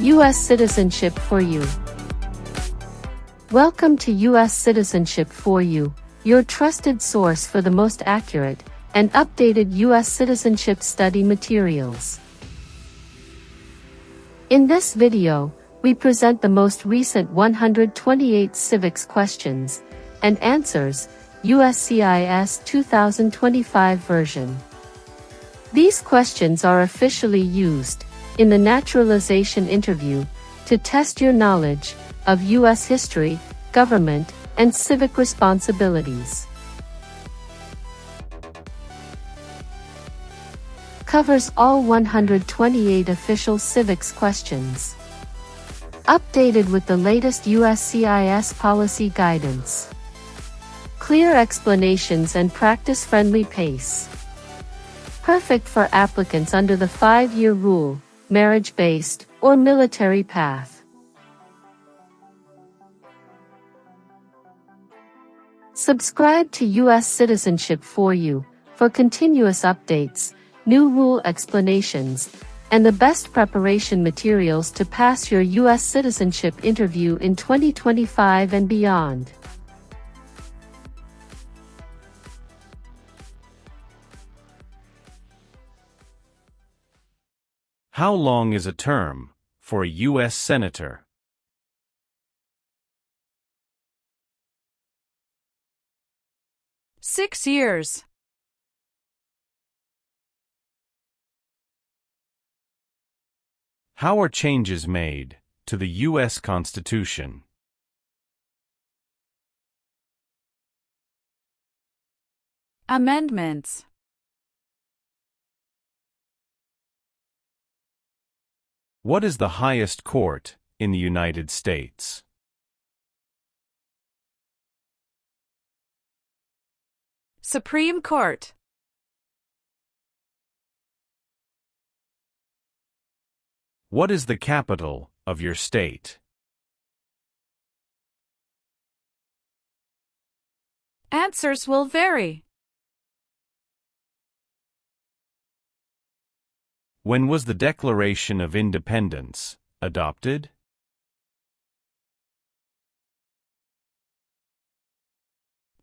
U.S. Citizenship for You. Welcome to U.S. Citizenship for You, your trusted source for the most accurate and updated U.S. citizenship study materials. In this video, we present the most recent 128 civics questions and answers, USCIS 2025 version. These questions are officially used in the naturalization interview to test your knowledge of U.S. history, government, and civic responsibilities. Covers all 128 official civics questions. Updated with the latest USCIS policy guidance. Clear explanations and practice-friendly pace. Perfect for applicants under the 5-year rule, marriage-based, or military path. Subscribe to U.S. Citizenship for You for continuous updates, new rule explanations, and the best preparation materials to pass your U.S. citizenship interview in 2025 and beyond. How long is a term for a U.S. Senator? Six years. How are changes made to the U.S. Constitution? Amendments. What is the highest court in the United States? Supreme Court. What is the capital of your state? Answers will vary. When was the Declaration of Independence adopted?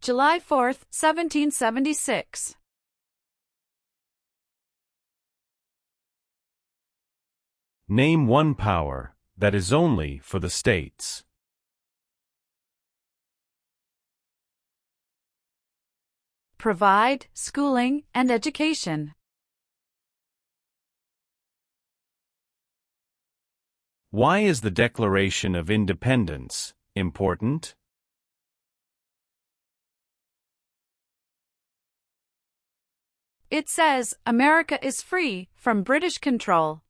July 4, 1776. Name one power that is only for the states. Provide schooling and education. Why is the Declaration of Independence important? It says America is free from British control.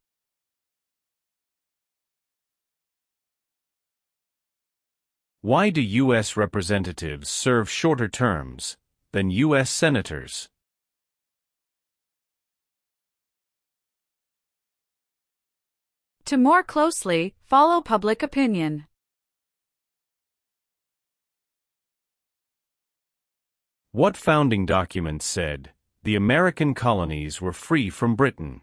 Why do U.S. representatives serve shorter terms than U.S. senators? To more closely follow public opinion. What founding document said the American colonies were free from Britain?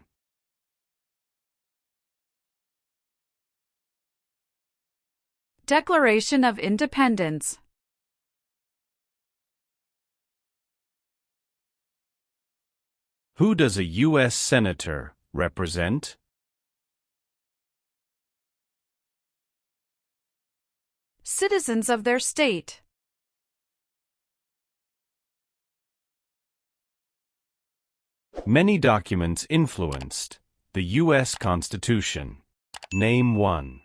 Declaration of Independence. Who does a U.S. senator represent? Citizens of their state. Many documents influenced the U.S. Constitution. Name one.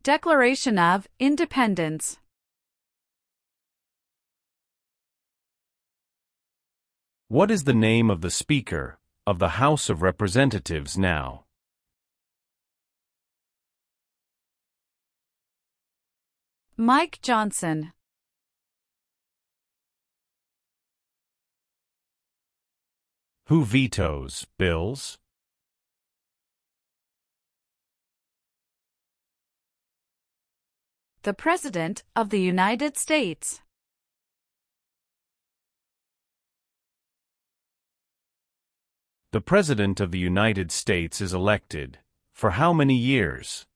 Declaration of Independence. What is the name of the Speaker of the House of Representatives now? Mike Johnson. Who vetoes bills? The President of the United States. The President of the United States is elected for how many years?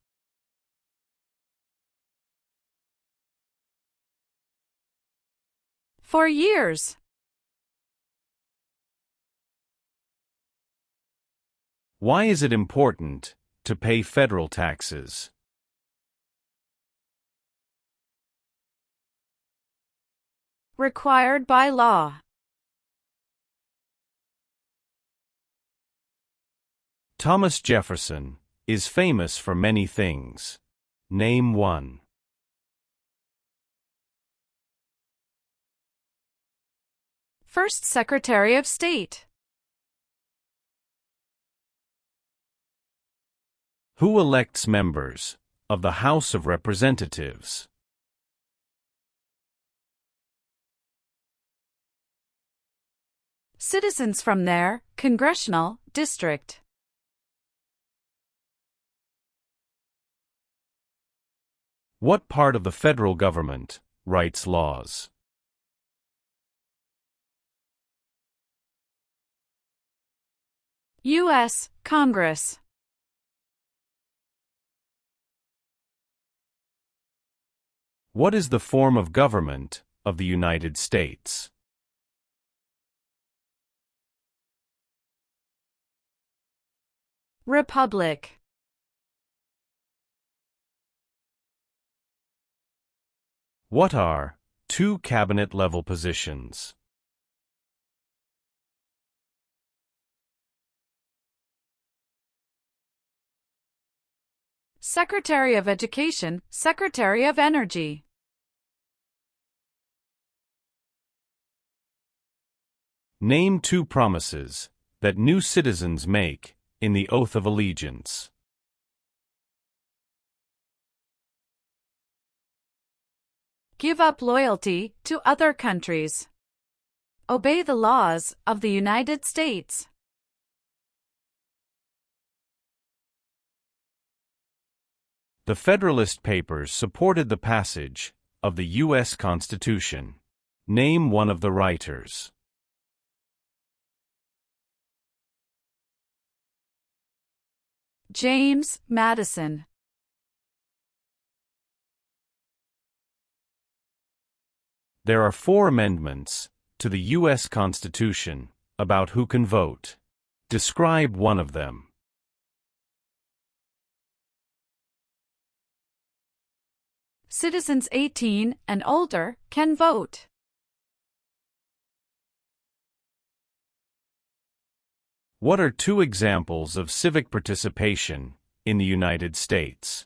For years. Why is it important to pay federal taxes? Required by law. Thomas Jefferson is famous for many things. Name one. First Secretary of State. Who elects members of the House of Representatives? Citizens from their congressional district. What part of the federal government writes laws? U.S. Congress. What is the form of government of the United States? Republic. What are two cabinet-level positions? Secretary of Education, Secretary of Energy. Name two promises that new citizens make in the oath of allegiance. Give up loyalty to other countries. Obey the laws of the United States. The Federalist Papers supported the passage of the U.S. Constitution. Name one of the writers. James Madison. There are 4 amendments to the U.S. Constitution about who can vote. Describe one of them. Citizens 18 and older can vote. What are 2 examples of civic participation in the United States?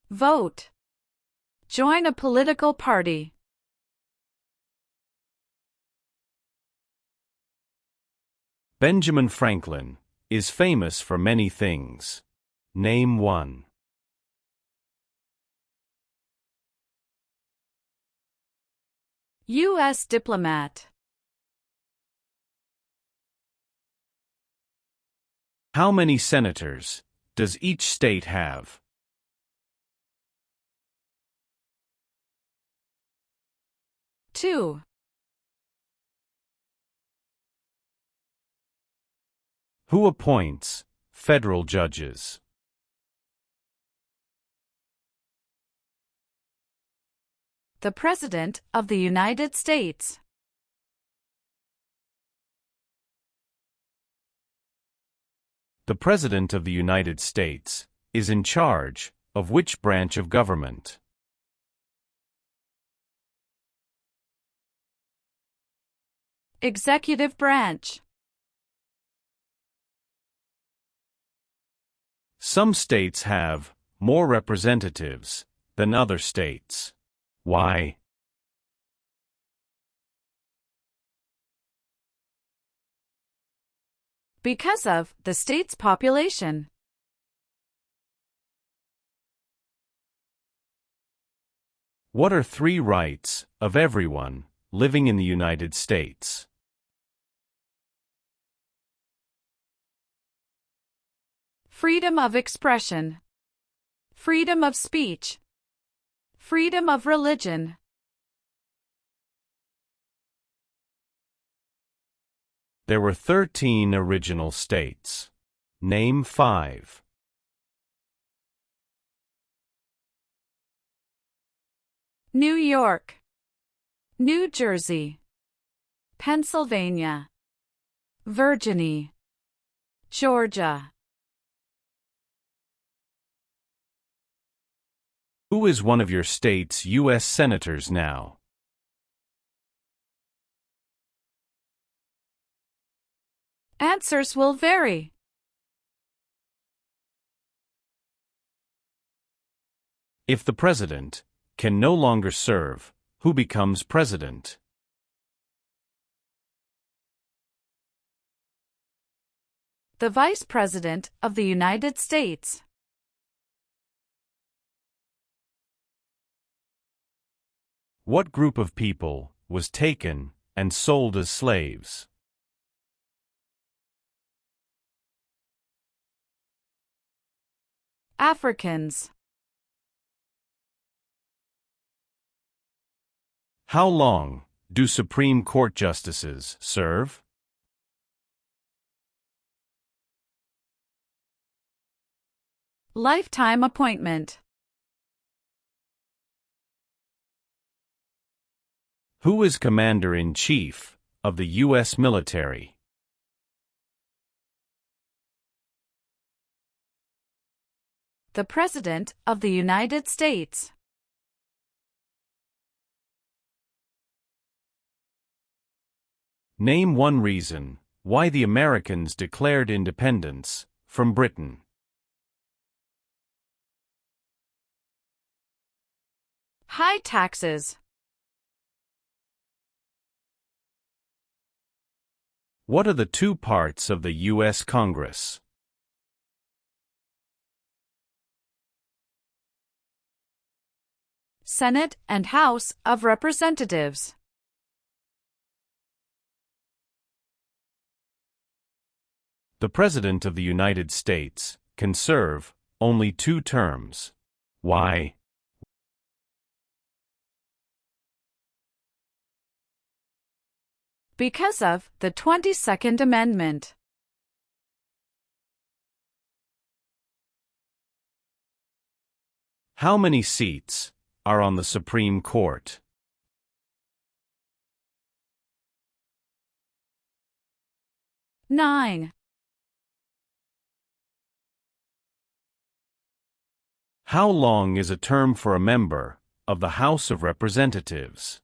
Vote. Join a political party. Benjamin Franklin is famous for many things. Name one. U.S. diplomat. How many senators does each state have? Two. Who appoints federal judges? The President of the United States. The President of the United States is in charge of which branch of government? Executive branch. Some states have more representatives than other states. Why? Because of the state's population. What are 3 rights of everyone living in the United States? Freedom of expression. Freedom of speech. Freedom of religion. There were 13 original states. Name 5. New York, New Jersey, Pennsylvania, Virginia, Georgia. Who is one of your state's U.S. senators now? Answers will vary. If the president can no longer serve, who becomes president? The Vice President of the United States. What group of people was taken and sold as slaves? Africans. How long do Supreme Court justices serve? Lifetime appointment. Who is Commander-in-Chief of the U.S. military? The President of the United States. Name one reason why the Americans declared independence from Britain. High taxes. What are the two parts of the U.S. Congress? Senate and House of Representatives. The President of the United States can serve only 2 terms. Why? Because of the 22nd Amendment. How many seats are on the Supreme Court? Nine. How long is a term for a member of the House of Representatives?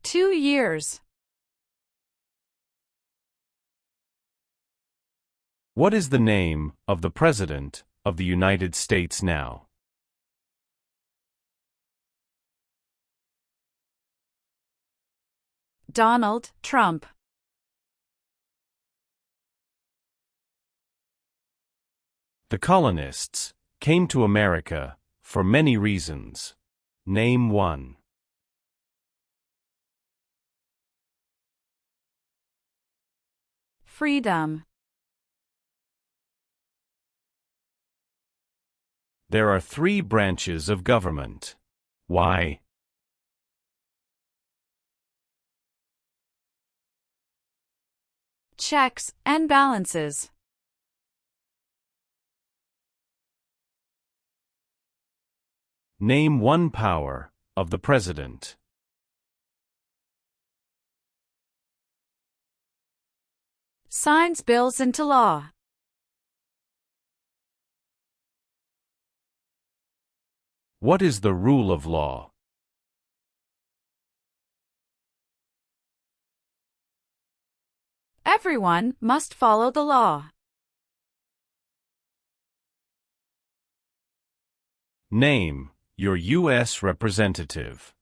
Two years. What is the name of the President of the United States now? Donald Trump. The colonists came to America for many reasons. Name one. Freedom. There are 3 branches of government. Why? Checks and balances. Name one power of the President. Signs bills into law. What is the rule of law? Everyone must follow the law. Name your U.S. representative.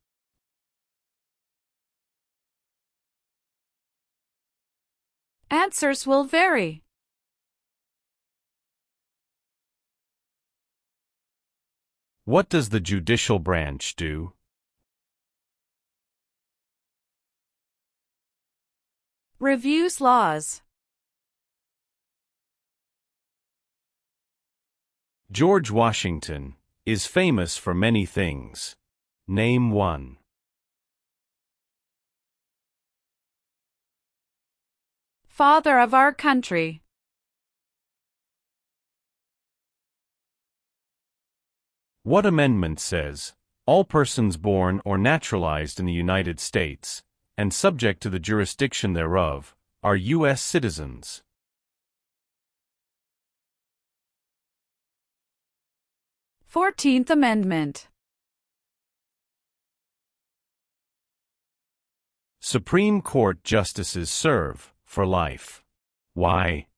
Answers will vary. What does the judicial branch do? Reviews laws. George Washington is famous for many things. Name one. father of our country. What amendment says, all persons born or naturalized in the United States, and subject to the jurisdiction thereof, are U.S. citizens? Fourteenth Amendment. Supreme Court justices serve for life. Why?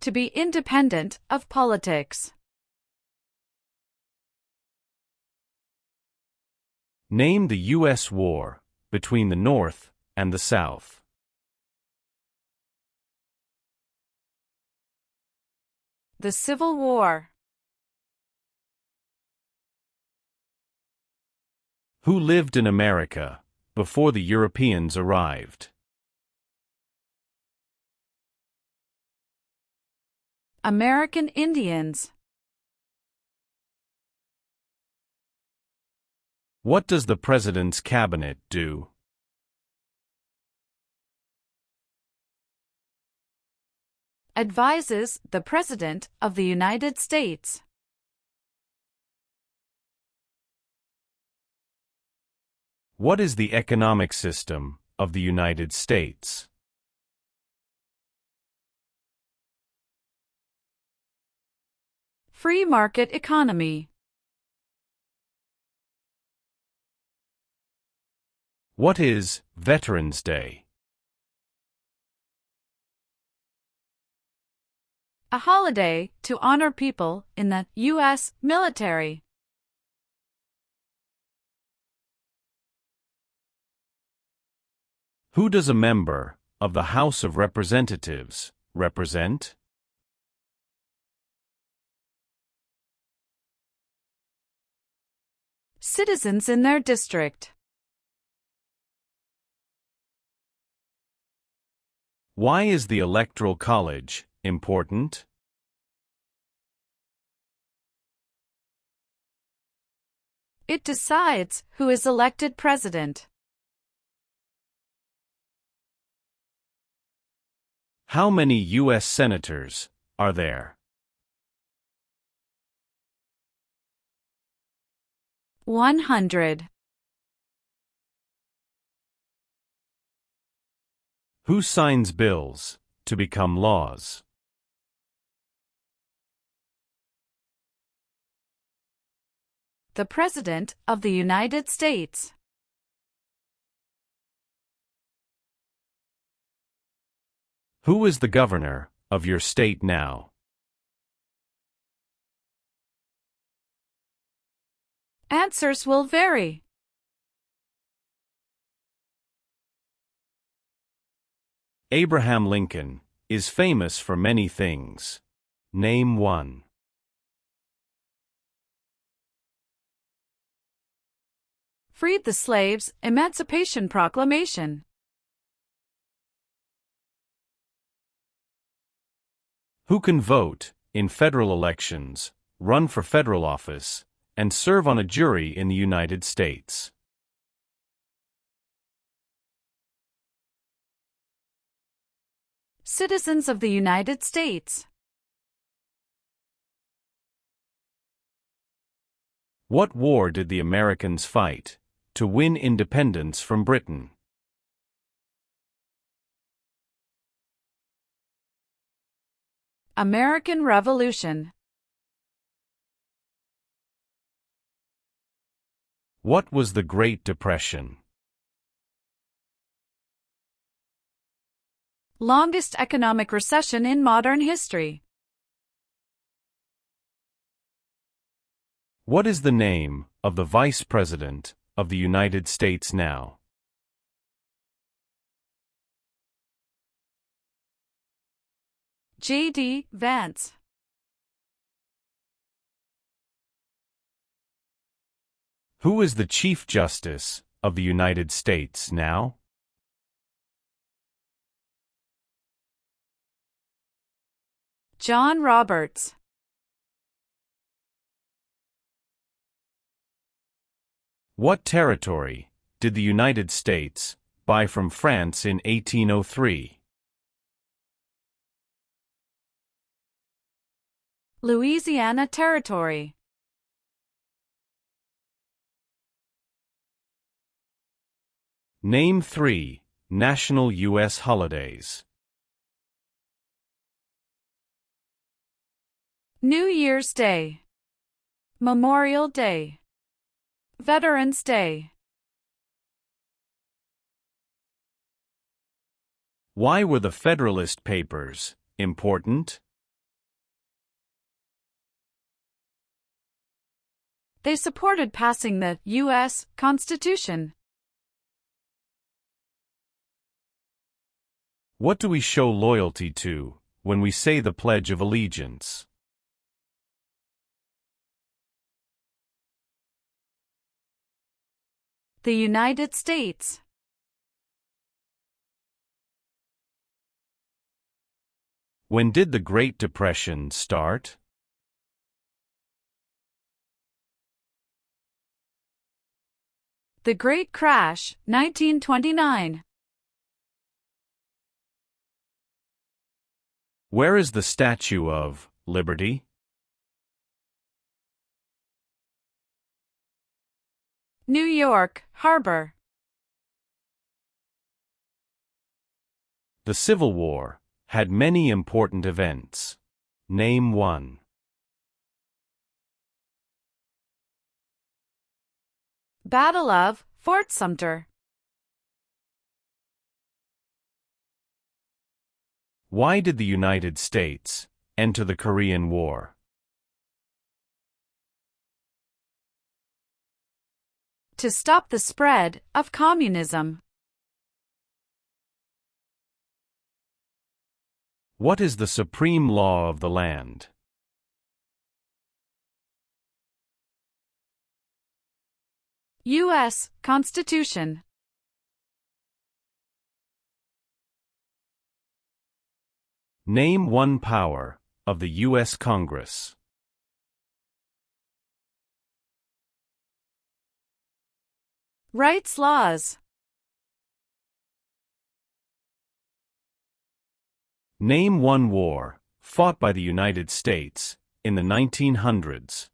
To be independent of politics. Name the U.S. war between the North and the South. The Civil War. Who lived in America before the Europeans arrived? American Indians. What does the President's cabinet do? Advises the President of the United States. What is the economic system of the United States? Free market economy. What is Veterans Day? A holiday to honor people in the U.S. military. Who does a member of the House of Representatives represent? Citizens in their district. Why is the Electoral College important? It decides who is elected president. How many U.S. senators are there? 100. Who signs bills to become laws? The President of the United States. Who is the governor of your state now? Answers will vary. Abraham Lincoln is famous for many things. Name one. Freed the slaves, Emancipation Proclamation. Who can vote in federal elections, run for federal office, and serve on a jury in the United States? Citizens of the United States. What war did the Americans fight to win independence from Britain? American Revolution. What was the Great Depression? Longest economic recession in modern history. What is the name of the Vice President of the United States now? J.D. Vance. Who is the Chief Justice of the United States now? John Roberts. What territory did the United States buy from France in 1803? Louisiana Territory. Name 3 national U.S. holidays. New Year's Day, Memorial Day, Veterans Day. Why were the Federalist Papers important? They supported passing the U.S. Constitution. What do we show loyalty to when we say the Pledge of Allegiance? The United States. When did the Great Depression start? The Great Crash, 1929. Where is the Statue of Liberty? New York Harbor. The Civil War had many important events. Name 1. Battle of Fort Sumter. Why did the United States enter the Korean War? To stop the spread of communism. What is the supreme law of the land? U.S. Constitution. Name 1 power of the U.S. Congress. Rights laws. Name 1 war fought by the United States in the 1900s.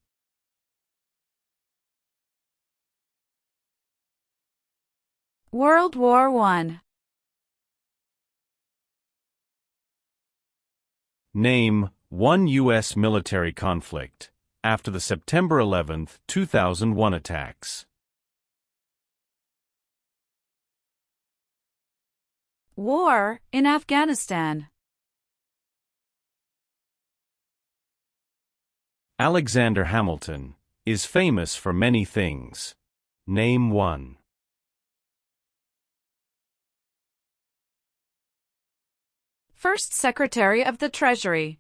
World War I. Name 1 U.S. military conflict after the September 11, 2001 attacks. War in Afghanistan. Alexander Hamilton is famous for many things. Name 1. First Secretary of the Treasury.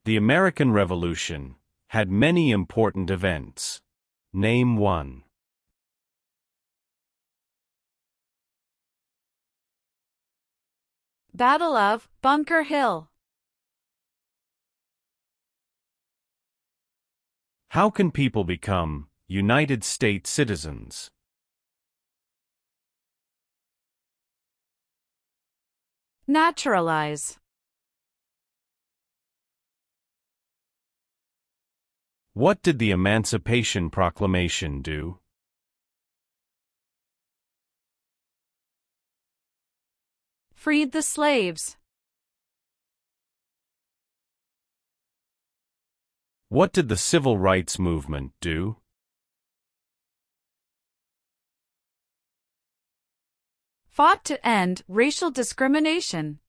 The American Revolution had many important events. Name 1. Battle of Bunker Hill. How can people become United States citizens? Naturalize. What did the Emancipation Proclamation do? Freed the slaves. What did the Civil Rights Movement do? Fought to end racial discrimination.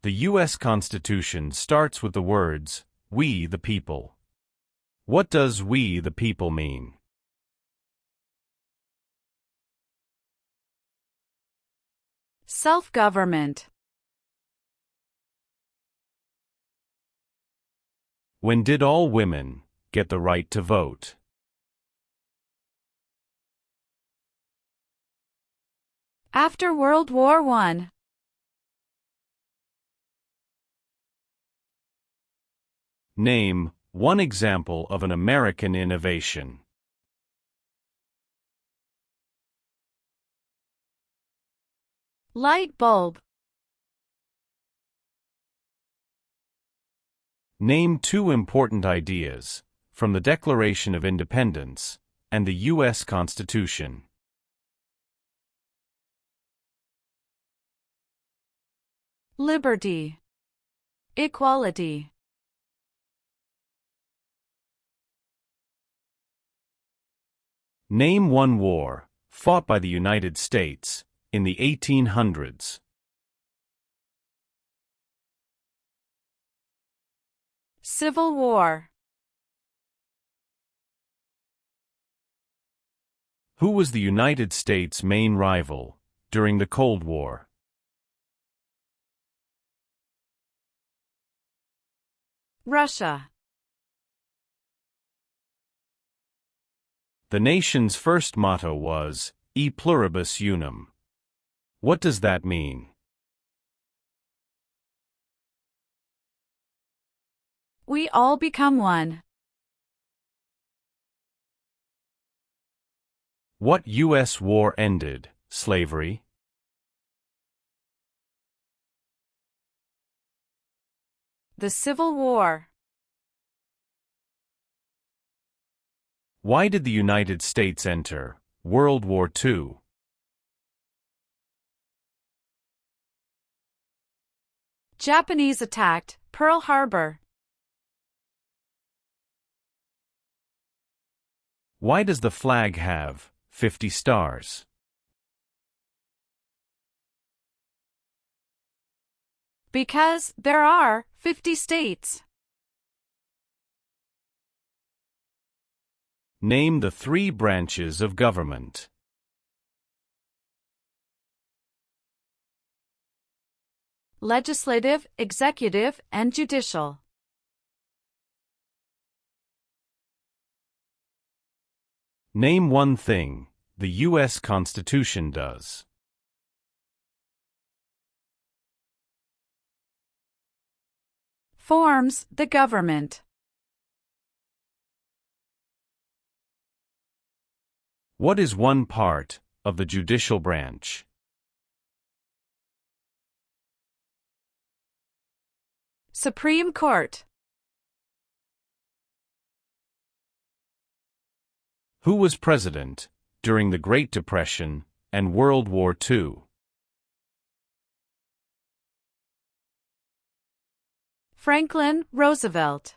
The U.S. Constitution starts with the words, "We the people." What does "we the people" mean? Self-government. When did all women get the right to vote? After World War I. Name one example of an American innovation. Light bulb. Name two important ideas from the Declaration of Independence and the U.S. Constitution. Liberty. Equality. Name one war fought by the United States in the 1800s. Civil War. Who was the United States' main rival during the Cold War? Russia. The nation's first motto was, E pluribus unum. What does that mean? We all become one. What U.S. war ended slavery? The Civil War. Why did the United States enter World War II? Japanese attacked Pearl Harbor. Why does the flag have 50 stars? Because there are 50 states. Name the three branches of government. Legislative, executive, and judicial. Name one thing the U.S. Constitution does. Forms the government. What is one part of the judicial branch? Supreme Court. Who was president during the Great Depression and World War II? Franklin Roosevelt.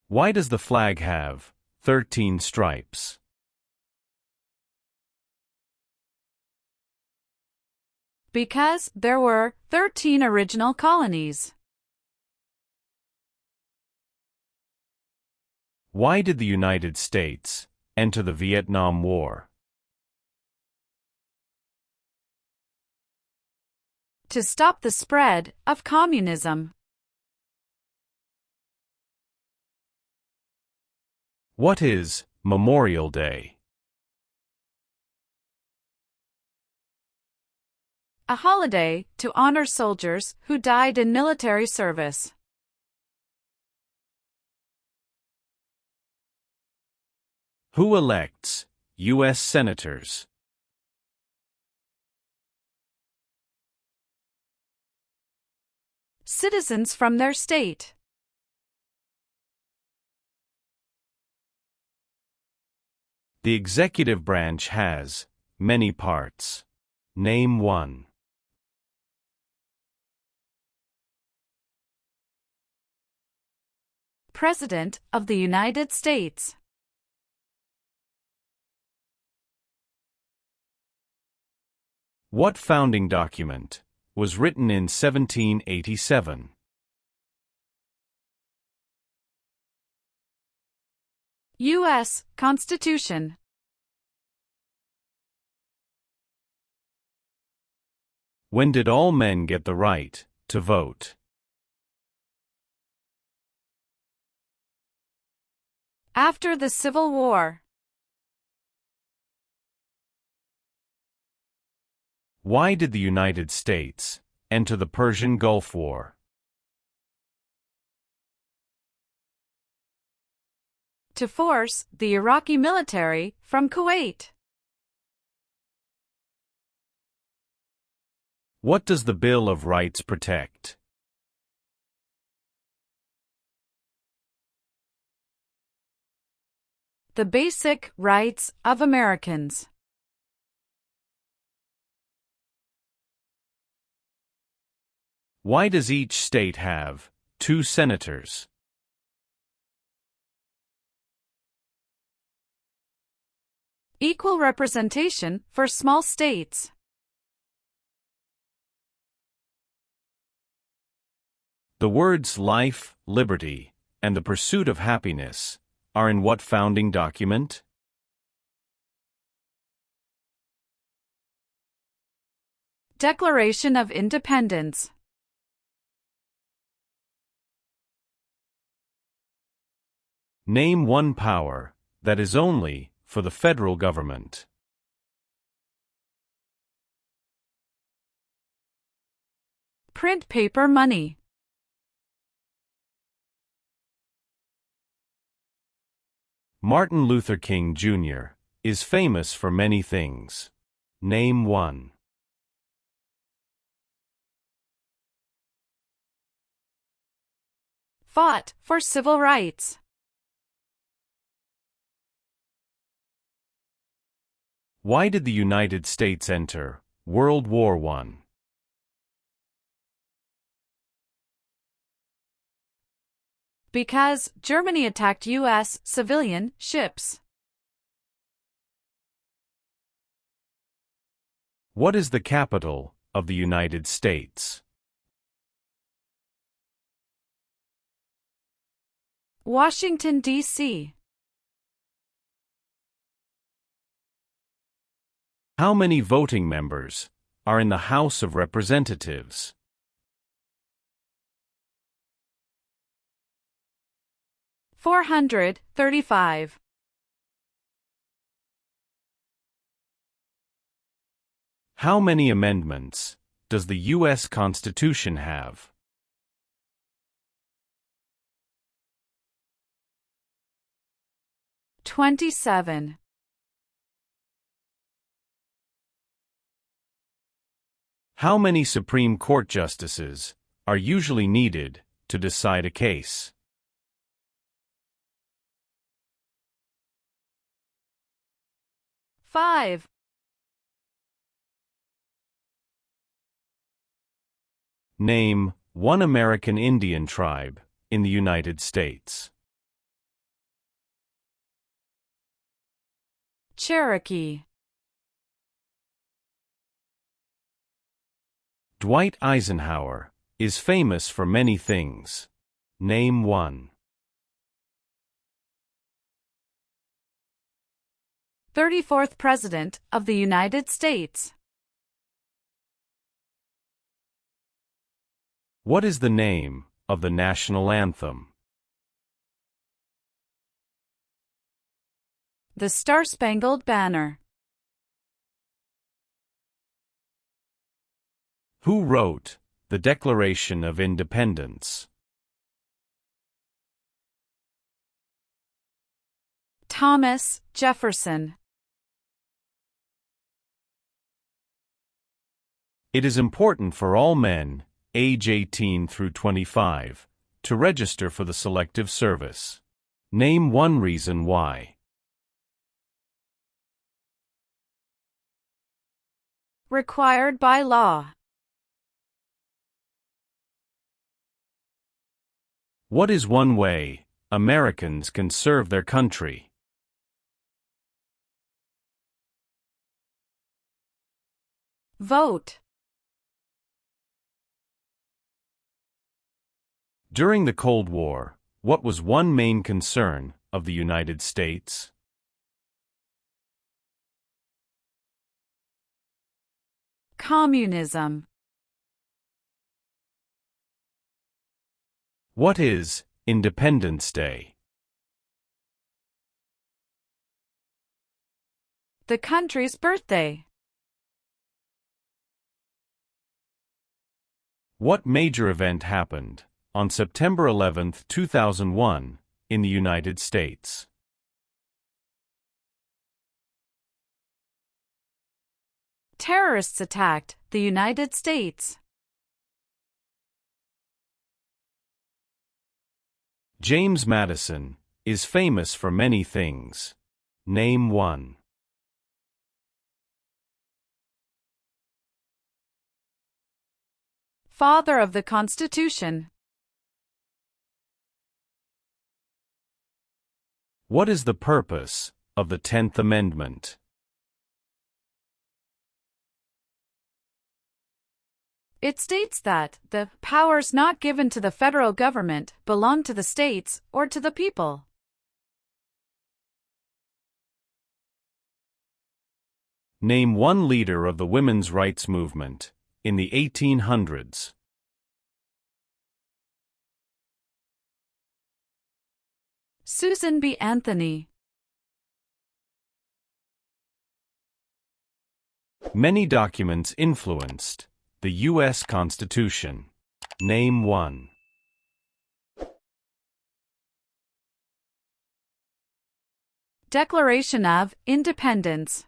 Why does the flag have 13 stripes? Because there were 13 original colonies. Why did the United States enter the Vietnam War? To stop the spread of communism. What is Memorial Day? A holiday to honor soldiers who died in military service. Who elects U.S. senators? Citizens from their state. The executive branch has many parts. Name one. President of the United States. What founding document was written in 1787? U.S. Constitution. When did all men get the right to vote? After the Civil War. Why did the United States Enter the Persian Gulf War. To force the Iraqi military from Kuwait. What does the Bill of Rights protect? The basic rights of Americans. Why does each state have 2 senators? Equal representation for small states. The words life, liberty, and the pursuit of happiness are in what founding document? Declaration of Independence. Name one power that is only for the federal government. Print paper money. Martin Luther King Jr. is famous for many things. Name one. Fought for civil rights. Why did the United States enter World War I? Because Germany attacked U.S. civilian ships. What is the capital of the United States? Washington, D.C. How many voting members are in the House of Representatives? $435. How many amendments does the U.S. Constitution have? $27. How many Supreme Court justices are usually needed to decide a case? 5. Name one American Indian tribe in the United States. Cherokee. Dwight Eisenhower is famous for many things. Name one. 34th President of the United States. What is the name of the national anthem? The Star-Spangled Banner. Who wrote the Declaration of Independence? Thomas Jefferson. It is important for all men, age 18 through 25, to register for the Selective Service. Name one reason why. Required by law. What is one way Americans can serve their country? Vote. During the Cold War, what was one main concern of the United States? Communism. What is Independence Day? The country's birthday. What major event happened on September 11, 2001, in the United States? Terrorists attacked the United States. James Madison is famous for many things. Name one. Father of the Constitution. What is the purpose of the 10th Amendment? It states that the powers not given to the federal government belong to the states or to the people. Name one leader of the women's rights movement in the 1800s. Susan B. Anthony. Many documents influenced the U.S. Constitution. Name one. Declaration of Independence.